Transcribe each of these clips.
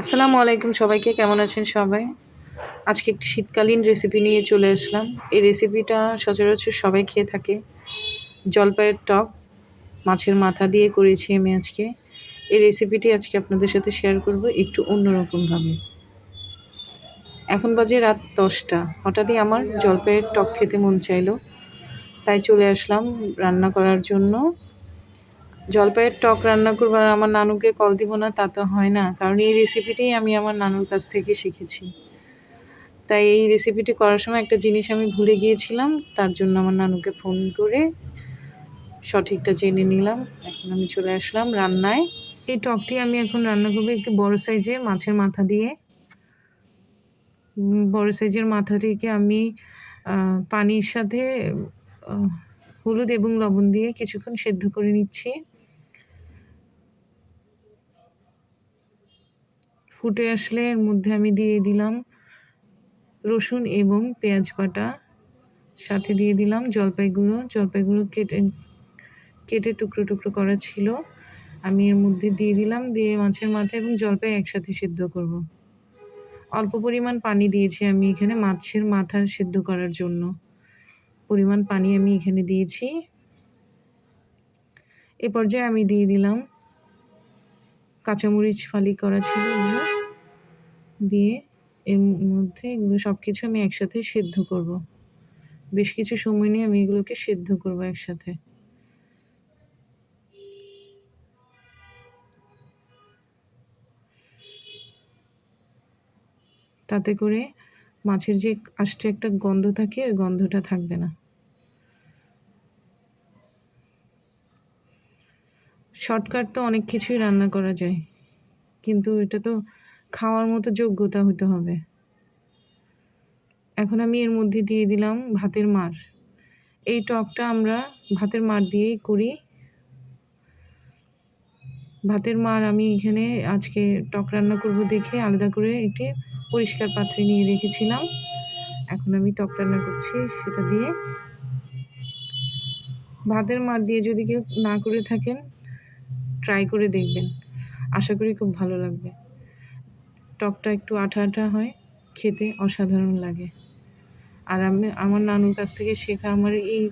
আসসালামু আলাইকুম সবাইকে, কেমন আছেন সবাই? আজকে একটি শীতকালীন রেসিপি নিয়ে চলে আসলাম। এই রেসিপিটা সচরাচর সবাই খেয়ে থাকে। জলপাইয়ের টক মাছের মাথা দিয়ে করেছি আমি আজকে। এই রেসিপিটি আজকে আপনাদের সাথে শেয়ার করব একটু অন্যরকমভাবে। এখন বাজে রাত ১০টা। হঠাৎই আমার জলপাইয়ের টক খেতে মন চাইলো। তাই চলে আসলাম রান্না করার জন্য। জলপাইয়ের টক রান্না করব আর আমার নানুকে কল দিব না তা তো হয় না। কারণ এই রেসিপিটাই আমি আমার নানুর কাছ থেকে শিখেছি। তাই এই রেসিপিটি করার সময় একটা জিনিস আমি ভুলে গিয়েছিলাম। তার জন্য আমার নানুকে ফোন করে সঠিকটা জেনে নিলাম। এখন আমি চলে আসলাম রান্নায়। এই টকটি আমি এখন রান্না করব একটু বড় সাইজের মাছের মাথা দিয়ে। বড় সাইজের মাথাটিকে আমি পানির সাথে হলুদ এবং লবণ দিয়ে কিছুক্ষণ সেদ্ধ করে নিচ্ছি। ফুটে আসলে এর মধ্যে আমি দিয়ে দিলাম রসুন এবং পেঁয়াজ বাটা, সাথে দিয়ে দিলাম জলপাইগুলো কেটে টুকরো টুকরো করা ছিল। আমি এর মধ্যে দিয়ে দিলাম, দিয়ে মাছের মাথা এবং জলপাই একসাথে সেদ্ধ করব। অল্প পরিমাণ পানি দিয়েছি আমি এখানে মাছের মাথা সেদ্ধ করার জন্য। পরিমাণ পানি আমি এখানে দিয়েছি। এ পর্যায়ে আমি দিয়ে দিলাম কাঁচামরিচ ফালি করা ছিল, এগুলো দিয়ে এর মধ্যে এগুলো সব কিছু আমি একসাথে সেদ্ধ করব। বেশ কিছু সময় নিয়ে আমি এগুলোকে সেদ্ধ করব একসাথে। তাতে করে মাছের যে আষ্টে একটা গন্ধ থাকে ওই গন্ধটা থাকবে না। শর্টকাট তো অনেক কিছুই রান্না করা যায়, কিন্তু এটা তো খাওয়ার মতো যোগ্যতা হতে হবে। এখন আমি এর মধ্যে দিয়ে দিলাম ভাতের মাড়। এই টকটা আমরা ভাতের মাড় দিয়েই করি। ভাতের মাড় আমি এখানে আজকে টক রান্না করব দেখে আলাদা করে একটি পরিষ্কার পাত্রে নিয়ে রেখেছিলাম। এখন আমি টক রান্না করছি সেটা দিয়ে। ভাতের মাড় দিয়ে যদি কেউ না করে থাকেন ট্রাই করে দেখবেন, আশা করি খুব ভালো লাগবে। টকটা একটু আঠা আঠা হয়, খেতে অসাধারণ লাগে। আর আমি আমার নানুর কাছ থেকে শেখা আমার এই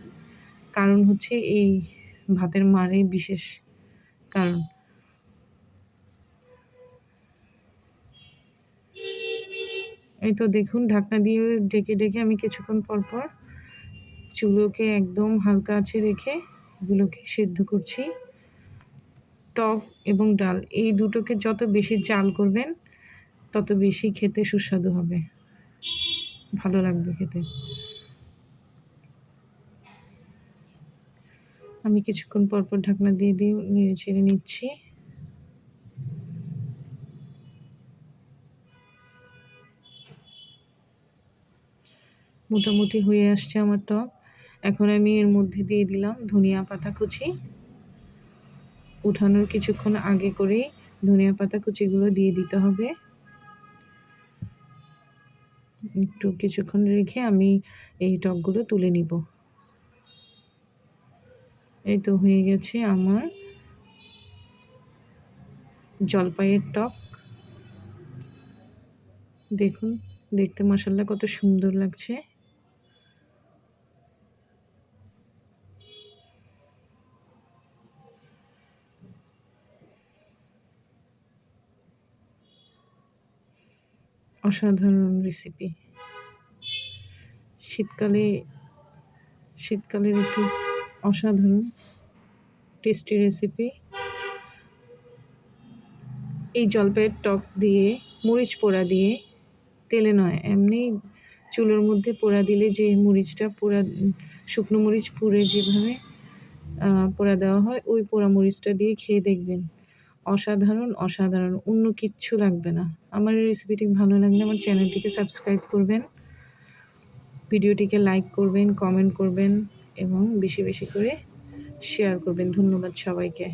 কারণ হচ্ছে এই ভাতের মাড়েই বিশেষ কারণ। এই তো দেখুন, ঢাকনা দিয়ে ঢেকে ঢেকে আমি কিছুক্ষণ পর পর চুলোকে একদম হালকা আঁচে রেখে এগুলোকে সেদ্ধ করছি। টক এবং ডাল এই দুটোকে যত বেশি জাল করবেন তত বেশি খেতে সুস্বাদু হবে, ভালো লাগবে খেতে। আমি কিছুক্ষণ পর পর ঢাকনা দিয়ে দিয়ে নেড়ে ছেড়ে নিচ্ছি। মোটামুটি হয়ে আসছে আমার টক। এখন আমি এর মধ্যে দিয়ে দিলাম ধনিয়া পাতা কুচি। উঠানোর কিছুক্ষণ আগে করেই ধনিয়া পাতা কুচিগুলো দিয়ে দিতে হবে। একটু কিছুক্ষণ রেখে আমি এই টকগুলো তুলে নিব। এই তো হয়ে গেছে আমার জলপাইয়ের টক। দেখুন, দেখতে মাশাআল্লাহ কত সুন্দর লাগছে। অসাধারণ রেসিপি। শীতকালের একটু অসাধারণ টেস্টি রেসিপি। এই জলপাইয়ের টক দিয়ে মরিচ পোড়া দিয়ে, তেলে নয় এমনি চুলোর মধ্যে পোড়া দিলে যে মরিচটা শুকনো মরিচ পুড়ে যেভাবে পোড়া দেওয়া হয় ওই পোড়া মরিচটা দিয়ে খেয়ে দেখবেন, অসাধারণ, অন্য কিচ্ছু লাগবে না। আমার এই রেসিপিটি ভালো লাগলে আমার চ্যানেলটিকে সাবস্ক্রাইব করবেন, ভিডিওটিকে লাইক করবেন, কমেন্ট করবেন এবং বেশি বেশি করে শেয়ার করবেন। ধন্যবাদ সবাইকে।